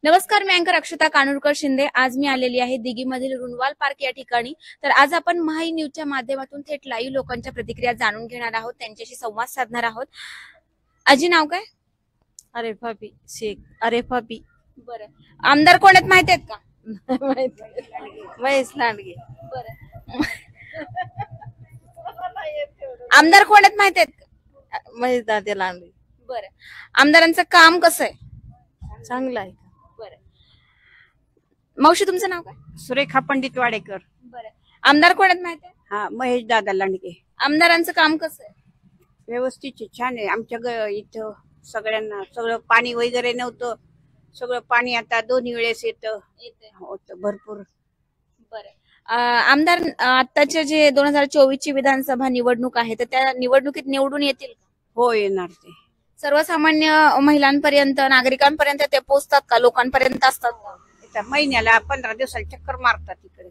नमस्कार, मी अँकर अक्षता कानूरकर शिंदे। आज मी आलेली आहे दिघीमधील रुणवाल पार्क या ठिकाणी। तर आज आपण महाई न्यूजच्या माध्यमातून थेट लाईव्ह लोकांच्या प्रतिक्रिया जाणून घेणार आहोत, त्यांच्याशी संवाद साधणार आहोत। आजी नाव काय? अरेफा बी शेख, अरेफा बी। बरं, आमदार कोण आहेत माहिती आहेत का? महेश लांडगे। बरं, आमदार कोण आहेत माहिती आहेत का? महेश दादा लांडगे। बरं, आमदारांचं काम कसं आहे? चांगलं आहे। बरं, मावशी तुमचं नाव काय? सुरेखा पंडित वाडेकर। बरं, आमदार कोण आहेत माहिती आहे? हा, महेश दादा लांडगे। आमदारांचं काम कसं आहे? व्यवस्थित आहे, छान आहे। आमच्या इथं सगळ्यांना सगळं पाणी वगैरे नव्हतं, सगळं पाणी आता दोन्ही वेळेस येतं होतं भरपूर। बरं, आमदार आताचे जे 2024 ची विधानसभा निवडणूक आहे, तर त्या निवडणुकीत निवडून येतील का? हो, येणार ते। सर्वसामान्य महिलांपर्यंत, नागरिकांपर्यंत ते पोहोचतात का? लोकांपर्यंत असतात का? इथं महिन्याला 15 दिवसाला चक्कर मारतात इकडे।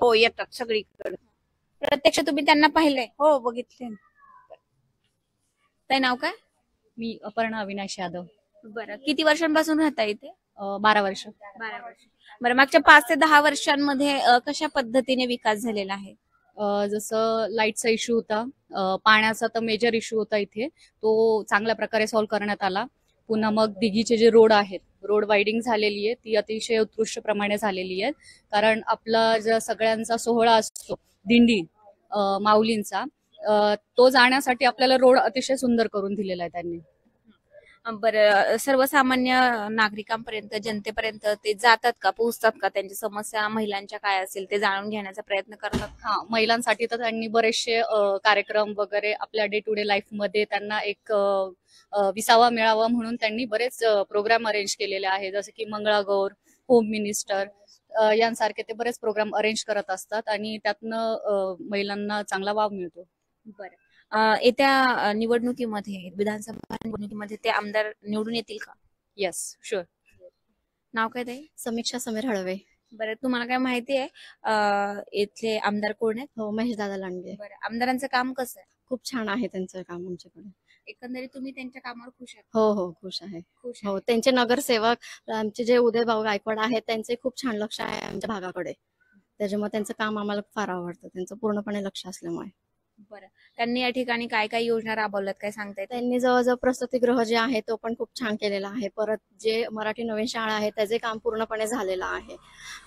हो, येतात सगळीकडे। प्रत्यक्ष तुम्ही त्यांना पाहिलंय? हो, बघितले। काय नाव काय? मी अपर्णा अविनाश यादव। बरं, किती वर्षांपासून राहता इथे? 12 वर्ष। 12 वर्ष। बरं, मागच्या 5 ते 10 वर्षांमध्ये कशा पद्धतीने विकास झालेला आहे? जसं लाईटचा इश्यू होता, पाण्याचा तर मेजर इश्यू होता इथे, तो चांगल्या प्रकारे सॉल्व्ह करण्यात आला। पुन्हा मग दिघीचे जे रोड आहेत, रोड वायडिंग झालेली आहे, ती अतिशय उत्कृष्ट प्रमाणे झालेली आहे। कारण आपला जो सगळ्यांचा सोहळा असतो दिंडी माऊलींचा, तो जाण्यासाठी आपल्याला रोड अतिशय सुंदर करून दिलेला आहे त्यांनी। बरं, सर्वसामान्य नागरिकांपर्यंत, जनतेपर्यंत ते जातात का, पोहोचतात का? त्यांच्या समस्या महिलांच्या काय असेल ते जाणून घेण्याचा प्रयत्न करतात? हा, महिलांसाठी तर त्यांनी बरेचसे कार्यक्रम वगैरे आपल्या डे टू डे लाईफ मध्ये त्यांना एक विसावा मिळावा म्हणून त्यांनी बरेच प्रोग्राम अरेंज केलेले आहे, जसे की मंगळागौर, होम मिनिस्टर यांसारखे ते बरेच प्रोग्राम अरेंज करत असतात आणि त्यातनं महिलांना चांगला वाव मिळतो। बरं, येत्या निवडणुकीमध्ये, विधानसभा निवडणुकीमध्ये ते आमदार निवडून येतील का? Yes, sure. नाव काय ताई? समीक्षा समीर हळवे। बरं, तुम्हाला काय माहिती आहे इथले आमदार कोण आहेत? हो, महेश दादा लांडगे। बरं, आमदारांचं काम कसं आहे? खूप छान आहे त्यांचं काम आमच्याकडे। एकंदरीत तुम्ही त्यांच्या कामावर खुश आहात? हो हो, खुश आहे। खुश हो, त्यांचे नगरसेवक आमचे जे उदय भाऊ गायकवाड आहेत, त्यांचे खूप छान लक्ष आहे आमच्या भागाकडे, त्याच्यामुळे त्यांचं काम आम्हाला फार आवडतं, त्यांचं पूर्णपणे लक्ष असल्यामुळे। बरं, त्यांनी या ठिकाणी काय काय योजना राबवल्यात, काय सांगतायत? त्यांनी जवळजवळ प्रसूतिगृह जे आहे तो पण खूप छान केलेला आहे। परत जे मराठी नवीन शाळा आहे त्याचे काम पूर्णपणे झालेलं आहे।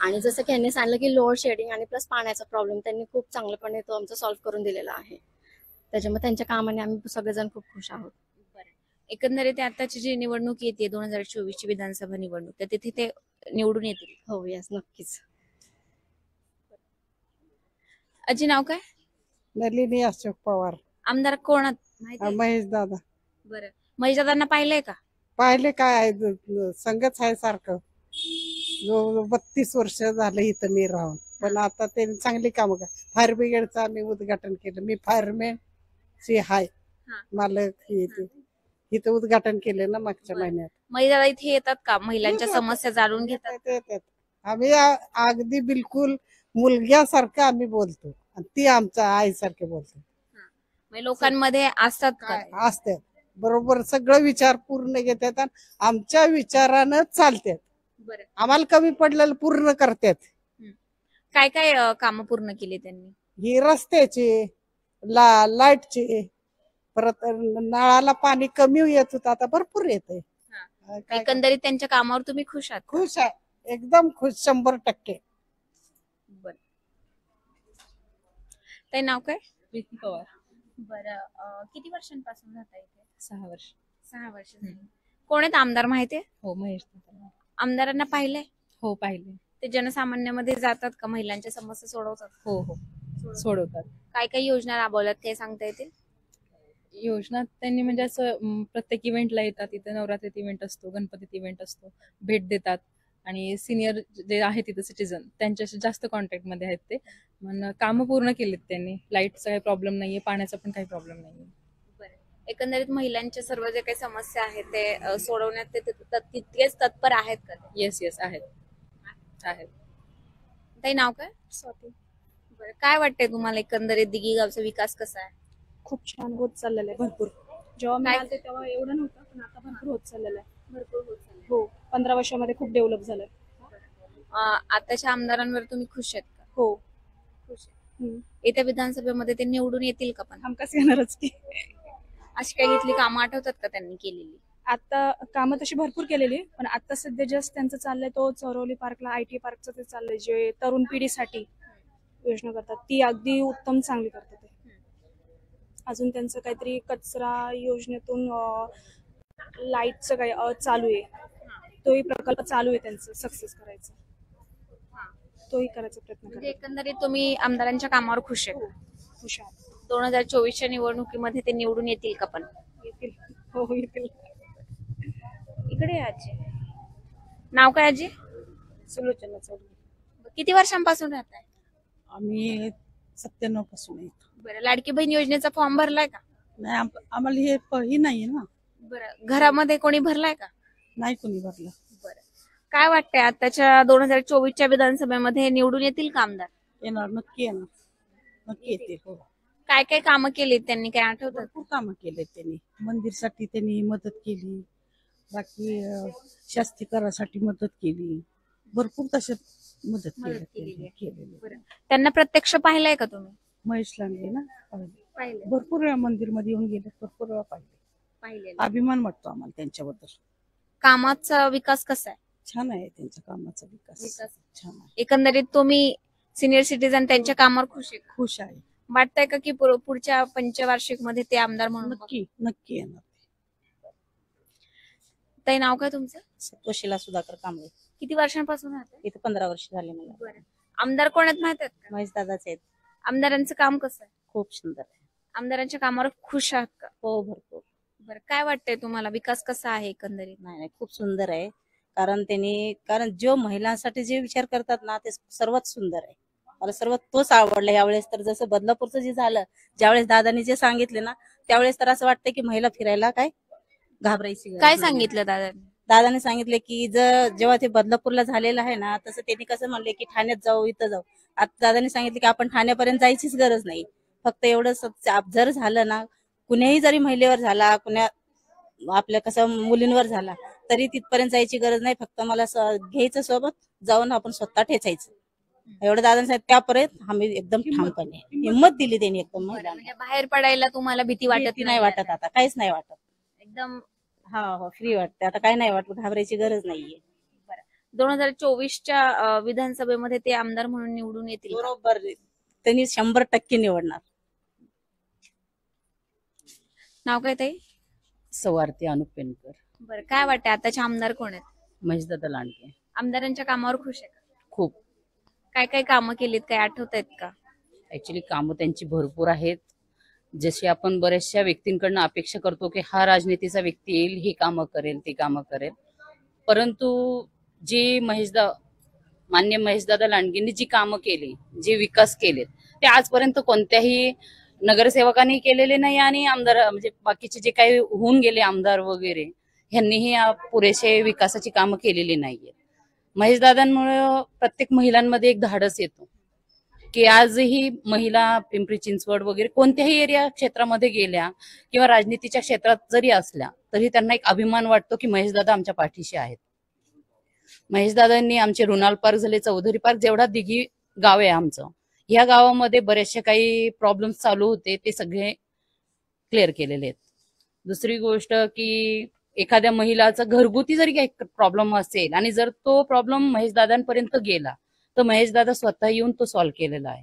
आणि जसं की यांनी सांगितलं की लोड शेडिंग आणि प्लस पाण्याचा प्रॉब्लेम त्यांनी खूप चांगल्यापणे तो आमचा सॉल्व्ह करून दिलेला आहे, त्याच्यामुळे त्यांच्या कामाने आम्ही सगळेजण खूप खुश आहोत। एकंदरीत आताची जी निवडणूक येते 2024 ची विधानसभा निवडणूक, तर तिथे ते निवडून येतील? हो, यस, नक्कीच। आजी नाव काय? नलिनी अशोक पवार। आमदार कोण माहिती? महेश दादा। बरं, महेश दादांना पाहिलंय का? पाहिले काय आहे, संगच आहे सारखं। 32 वर्ष झालं इथं मी राहून, पण आता त्यांनी चांगली कामं का फायर ब्रिगेडचं आम्ही उद्घाटन केलं। मी फायरमॅन ची हाय मालक, इथं उद्घाटन केलं ना मागच्या महिन्यात। महेश दादा इथे येतात का? महिलांच्या समस्या जाणून घेतात? येतात। आम्ही अगदी बिलकुल मुलग्यासारखं आम्ही बोलतो, ती आमच्या आईसारखे बोलतो। लोकांमध्ये असतात का? असतात, बरोबर सगळं विचार पूर्ण घेतात आणि आमच्या विचारानं चालतात। बरं, आम्हाला कमी पडलेलं पूर्ण करतात। काय काय कामं पूर्ण केली त्यांनी? ही रस्त्याची, लाईटची, परत नळाला पाणी कमी येत होतं, आता भरपूर येते। एकंदरीत त्यांच्या कामावर तुम्ही खुश आहात? खुश आहे, एकदम खुश, 100%। बरं, ते नाव काय? प्रीती पवार। बरं, किती वर्षांपासून राहता इथे? 6 वर्ष। 6 वर्ष झाली। कोण आहेत आमदार माहितीये? हो, महेश दादा। आमदारांना पाहिलंय? हो, पाहिले। ते जनसामान्यामध्ये जातात का? महिलांच्या समस्या सोडवतात? हो हो, सोडवतात। काय काय योजना राबवल्यात ते सांगता येतील? योजना त्यांनी म्हणजे असं प्रत्येक इव्हेंटला येतात, इथे नवरात्रीत इव्हेंट असतो, गणपतीत इव्हेंट असतो, भेट देतात आणि सिनियर जे आहेत तिथे सिटीजन त्यांच्याशी जास्त कॉन्टॅक्ट मध्ये आहेत ते। पण कामं पूर्ण केलीत त्यांनी, लाईटचा काही प्रॉब्लेम नाहीये, पाण्याचा पण काही प्रॉब्लेम नाहीये। एकंदरीत महिलांच्या सर्व जे काही समस्या आहेत ते सोडवण्यात ते तितकेच तत्पर आहेत का? येस येस, आहेत आहेत। ताई नाव काय? स्वाती। बरं, काय वाटतंय तुम्हाला एकंदरीत दिघी गावचा विकास कसा आहे? खूप छान होत चाललेलं आहे, भरपूर। जेव्हा मी आले तेव्हा एवढं नव्हतं, पण आता भरपूर होत चाललेलं आहे। भरपूर होत चाललंय. हो 15 वर्षामध्ये खूप डेव्हलप झालंय. आताच्या आमदारांवर तुम्ही खुश आहेत का? हो खुश आहे. हम्म. येत्या विधानसभेमध्ये ते निवडून येतील का? पण हमखास येणारच की. अशी काही घेतली कामं आठवतात का त्यांनी केलेली? आता कामं तशी भरपूर केलेली पण आता सध्या जस्ट त्यांचं चाललंय तो चौरवली पार्कला IT पार्कचं ते चाललंय जे तरुण पिढीसाठी योजना करतात ती अगदी उत्तम चांगली करतात ते. अजून त्यांचं काहीतरी कचरा योजनेतून लाईटचं काही चालू आहे तोही प्रकल्प चालू आहे त्यांचं सक्सेस करायचा तोही करायचा प्रयत्न म्हणजे करतात. एकंदरीत तुम्ही आमदारांच्या कामावर खुश आहे? खुश आहे. 2024च्या निवडणुकीमध्ये ते निवडून येतील का? पण येतील. हो येतील. इकडे या आजी. नाव काय आजी? सुलोचना चौधरी. किती वर्षांपासून राहताय? आम्ही 97 पासून येतो. बरं, लाडकी बहीण योजनेचा फॉर्म भरलाय का? नाही आम्हाला हे नाहीये ना, बरं, घरामध्ये कोणी भरलाय का? नाही कोणी भरलं. बरं, काय वाटतंय आताच्या 2024च्या विधानसभेमध्ये निवडून येतील का आमदार? येणार, नक्की येणार, नक्की येते. हो काय काय कामं केलीत त्यांनी, काय आठवतात? भरपूर कामं केले त्यांनी. मंदिरसाठी त्यांनी मदत केली, बाकी शास्त्रीकरासाठी मदत केली, भरपूर तसे मदत मदत केलेली केली आहे. केलेली. त्यांना प्रत्यक्ष पाहिलंय का तुम्ही? महेश लांडगे ना पाहिले. पाहिलं. भरपूर वेळा मंदिर मध्ये येऊन गेले, भरपूर वेळा पाहिले. अभिमान वाटतो आम्हाला त्यांच्याबद्दल. कामाचा विकास कसा आहे? छान आहे त्यांच्या कामाचा विकास, विकास. छान आहे. एकंदरीत तुम्ही सिनियर सिटीजन त्यांच्या कामावर खुश आहे का? खुश आहे. वाटतंय का की पुढच्या पंचवार्षिक मध्ये ते आमदार म्हणून? नक्की नक्की येणार. ताई, नाव काय तुमचं? सत्वशीला सुधाकर कांबळे. किती वर्षांपासून राहताय? इथे 15 वर्ष झाले मला. बरं, आमदार कोण आहेत माहित आहेत का? महेश दादाचे आहेत. आमदारांचं काम कसं आहे? खूप सुंदर आहे. आमदारांच्या कामावर खुश आहात का? हो भरपूर. बरं, काय वाटतंय तुम्हाला, विकास कसा आहे एकंदरीत? नाही खूप सुंदर आहे. कारण जो महिलांसाठी जे विचार करतात ना ते सर्वात सुंदर आहे. मला सर्वात तोच आवडला यावेळेस. तर जसं बदलापूरचं जे झालं, ज्यावेळेस दादांनी जे सांगितले ना त्यावेळेस तर असं वाटतं की महिला फिरायला काय घाबरायची गरज काय नाही. सांगितलं दादांनी? दादाने सांगितले की जेव्हा ते बदलापूरला झालेलं आहे ना तसं त्यांनी कसं म्हणले की ठाण्यात जाऊ, इथं जाऊ. आता दादांनी सांगितले की आपण ठाण्यापर्यंत जायचीच गरज नाही. फक्त एवढंच जर झालं ना, कुण्याही जरी महिलेवर झाला, आपल्या कसं मुलींवर झाला तरी तिथपर्यंत जायची गरज नाही. फक्त मला घ्यायचं सोबत, जाऊन आपण स्वतः ठेचायचं. एवढं दादांनी सांगितलं. त्यापर्यंत आम्ही एकदम ठामपणे हिंमत दिली त्यांनी एकदम महिलांना. म्हणजे बाहेर पडायला तुम्हाला भीती वाटत भीती नाही वाटत आता, काहीच नाही वाटत. एकदम हो फ्री वाटते आता, काही नाही वाटत, घाबरायची गरज नाहीये. 2024च्या विधानसभेमध्ये ते आमदार म्हणून निवडून येतील का? बरोबर, त्यांनी 100% निवडणार. नाव काय ताई? सवारती अनुपेनकर. बरं, काय वाटतंय आताचे आमदार कोण आहेत? महेशदादा लांडगे. आमदारांच्या कामावर खुश आहे का? खूप. काय काय कामं केलीत, काय आठवत आहेत का? ऍक्च्युली कामं त्यांची भरपूर आहेत. जशी आपण बऱ्याचशा व्यक्तींकडनं अपेक्षा करतो की हा राजनीतीचा व्यक्ती येईल, ही कामं करेल, ती कामं करेल, परंतु जी मान्य महेशदादा लांडगेंनी जी कामं केली, जे विकास केलेत, ते आजपर्यंत कोणत्याही नगरसेवकांनी केलेले नाही आणि आमदार म्हणजे बाकीचे जे काही होऊन गेले आमदार वगैरे ह्यांनीही पुरेसे विकासाची कामं केलेली नाहीये. महेशदादांमुळे प्रत्येक महिलांमध्ये एक धाडस येतो की आजही महिला पिंपरी चिंचवड वगैरे कोणत्याही एरिया क्षेत्रामध्ये गेल्या किंवा राजनीतीच्या क्षेत्रात जरी असल्या तरी त्यांना एक अभिमान वाटतो की महेशदादा आमच्या पाठीशी आहेत. महेशदादांनी आमचे रुणाल पार्क झाले, चौधरी पार्क, जेवढा दिघी गाव आहे आमचं, या गावामध्ये बरेचसे काही प्रॉब्लेम्स चालू होते, ते सगळे क्लिअर केलेले आहेत. दुसरी गोष्ट की एखाद्या महिलाचा घरगुती जरी काही प्रॉब्लेम असेल आणि जर तो प्रॉब्लेम महेशदादांपर्यंत गेला तर महेशदादा स्वतः येऊन तो सॉल्व्ह केलेला आहे.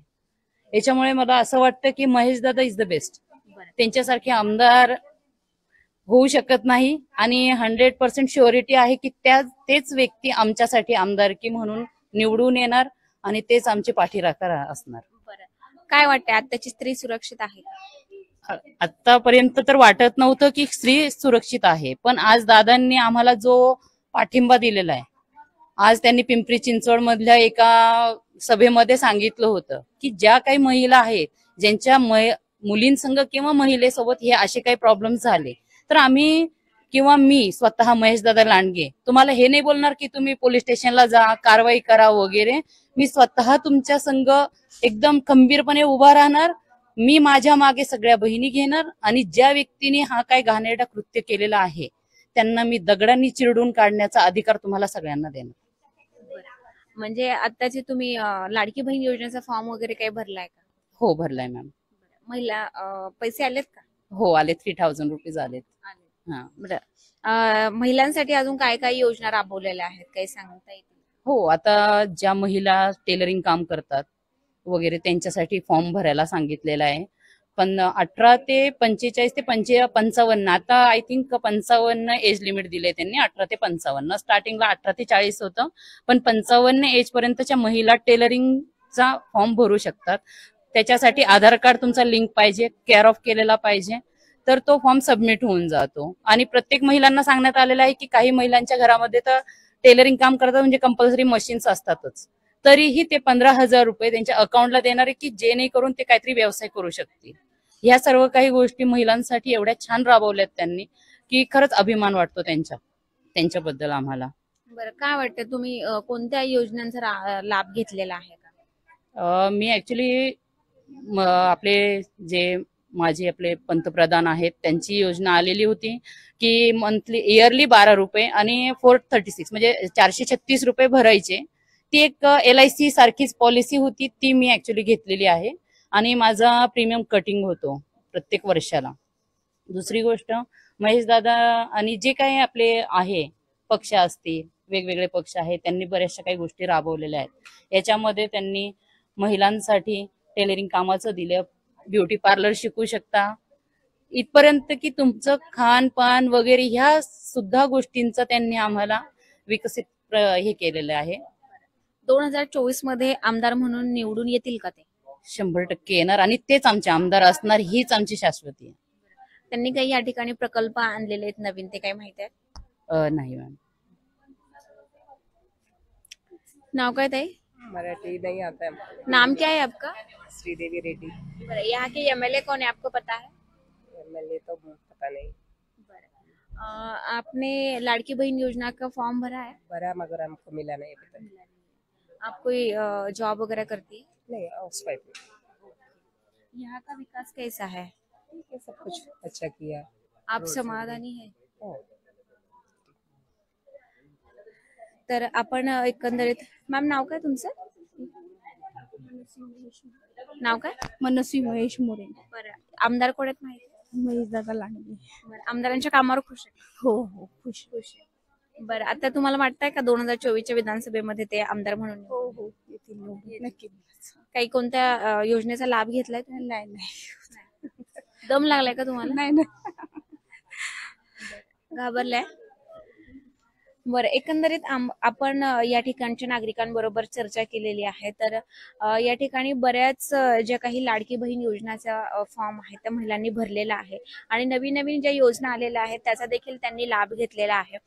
याच्यामुळे मला असं वाटतं की महेशदादा इज द बेस्ट. त्यांच्यासारखे आमदार होऊ शकत नाही आणि 100% शुअरिटी आहे की तेच व्यक्ती आमच्यासाठी आमदारकी म्हणून निवडून येणार आणि तेच आमचे पाठीराखा असणार. बरं, काय वाटतंय आताची स्त्री सुरक्षित आहे का? आतापर्यंत तर वाटत नव्हतं की स्त्री सुरक्षित आहे, पण आज दादांनी आम्हाला जो पाठिंबा दिलेला आहे, आज त्यांनी पिंपरी चिंचवड मधल्या एका सभेमध्ये सांगितलं होतं की ज्या काही महिला आहेत ज्यांच्या मुलींसंग किंवा महिलेसोबत हे असे काही प्रॉब्लेम झाले तर आम्ही किंवा मी स्वतः महेशदादा लांडगे तुम्हाला हे नाही बोलणार की तुम्ही पोलीस स्टेशनला जा, कारवाई करा वगैरे. मी स्वतः तुमच्या संग एकदम खंबीरपणे उभा राहणार. मी माझ्या मागे सगळ्या बहिणी घेणार आणि ज्या व्यक्तीने हा काय घाणेरडा कृत्य केलेला आहे त्यांना मी दगडांनी चिरडून काढण्याचा अधिकार तुम्हाला सगळ्यांना देणार. म्हणजे आताचे तुम्ही लाडकी बहीण योजनेचा फॉर्म वगैरे काही भरलाय का? हो, भरलाय मॅम. महिला पैसे आलेत का? हो, आले. 3000 रुपीज आलेत. हा. बरं. महिलांसाठी अजून काय काय योजना राबवलेल्या आहेत, काही सांगता येतील? हो, आता ज्या महिला टेलरिंग काम करतात वगैरे त्यांच्यासाठी फॉर्म भरायला सांगितलेला आहे. पण 18 ते 45 ते 55, आता आय थिंक 55 एज लिमिट दिले त्यांनी. 18 ते 55, स्टार्टिंगला 18 ते 40 होतं, पण 55 एज पर्यंतच्या महिला टेलरिंगचा फॉर्म भरू शकतात. त्याच्यासाठी आधार कार्ड तुमचा लिंक पाहिजे, केअर ऑफ केलेला पाहिजे, तर तो फॉर्म सबमिट होऊन जातो. आणि प्रत्येक महिलांना सांगण्यात आलेलं आहे की काही महिलांच्या घरामध्ये तर टेलरिंग काम करतात म्हणजे कंपल्सरी मशीन्स असतातच, तरीही ते 15,000 रुपये त्यांच्या अकाउंटला देणार आहे की जेणेकरून ते काहीतरी व्यवसाय करू शकतील. ह्या सर्व काही गोष्टी महिलांसाठी एवढ्या छान राबवल्यात त्यांनी की खरंच अभिमान वाटतो त्यांच्याबद्दल आम्हाला. बरं, काय वाटतं तुम्ही कोणत्या योजनांचा लाभ घेतलेला आहे का? मी ऍक्च्युली आपले जे माझे आपले पंतप्रधान आहेत त्यांची योजना आलेली होती की मंथली इयरली 12 रुपये आणि 436 म्हणजे 436 रुपये भरायचे. ती एक LIC सारखीच पॉलिसी होती, ती मी ऍक्च्युली घेतलेली आहे आणि माझा प्रीमियम कटिंग होतो प्रत्येक वर्षाला. दुसरी गोष्ट, महेश दादा आणि जे काही आपले आहे पक्ष असतील, वेगवेगळे पक्ष आहेत, त्यांनी बऱ्याचशा काही गोष्टी राबवलेल्या आहेत. याच्यामध्ये त्यांनी महिलांसाठी टेलरिंग कामाचं दिलं, ब्युटी पार्लर शिकू शकता, इथपर्यंत की तुमचं खानपान वगैरे ह्या सुद्धा गोष्टींचं त्यांनी आम्हाला विकसित हे केलेलं आहे. 2024 मध्ये आमदार म्हणून निवडून येतील का ते? 100% येणार आणि तेच आमचे आमदार असणार, हीच आमची शाश्वती आहे. त्यांनी काही या ठिकाणी प्रकल्प आणलेले आहेत नवीन, ते काय माहिती आहे? नाही मॅम. नाव काय ताई? मराठी नहीं आता है. नाम क्या है आपका? श्रीदेवी रेड्डी. बरं, यहाँ के MLA कौन है, आपको पता है? MLA तो पता नहीं. आपने लाड़की बहन योजना का फॉर्म भरा है? भरा मगर हमको मिला नहीं अभी तक. आप कोई जॉब वगैरह करती है? नहीं, हाउस वाइफ. यहाँ का विकास कैसा है? ये सब कुछ अच्छा किया. आप समाधानी है? हो. तर आपण एकंदरीत, मॅम नाव काय तुमचं? नाव काय? मनस्वी महेश मोरे. बरं, आमदार कोण आहेत माहिती? महेश दादा लांडगे. बरं, आमदारांच्या कामावर खुश आहे? हो हो, खुश. बरं, आता तुम्हाला वाटतंय का 2024च्या विधानसभेमध्ये ते आमदार म्हणून? हो हो, येतील लोक नक्की. काही कोणत्या योजनेचा लाभ घेतलाय? नाही दम लागलाय का तुम्हाला? नाही. घाबरलाय? बरं, एकंदरीत आपण या ठिकाणच्या नागरिकांबरोबर चर्चा केलेली आहे. तर या ठिकाणी बऱ्याच ज्या काही लाडकी बहीण योजनाचा फॉर्म आहे त्या महिलांनी भरलेला आहे आणि नवीन नवीन ज्या योजना आलेल्या आहेत त्याचा देखील त्यांनी लाभ घेतलेला आहे.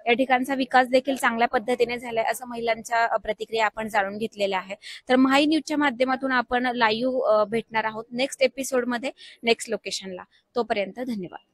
या ठिकाणचा विकास देखील चांगल्या पद्धतीने झालाय असं महिलांच्या प्रतिक्रिया आपण जाणून घेतलेल्या आहे. तर महाई न्यूजच्या माध्यमातून आपण लाईव्ह भेटणार आहोत नेक्स्ट एपिसोडमध्ये, नेक्स्ट लोकेशनला. तोपर्यंत धन्यवाद.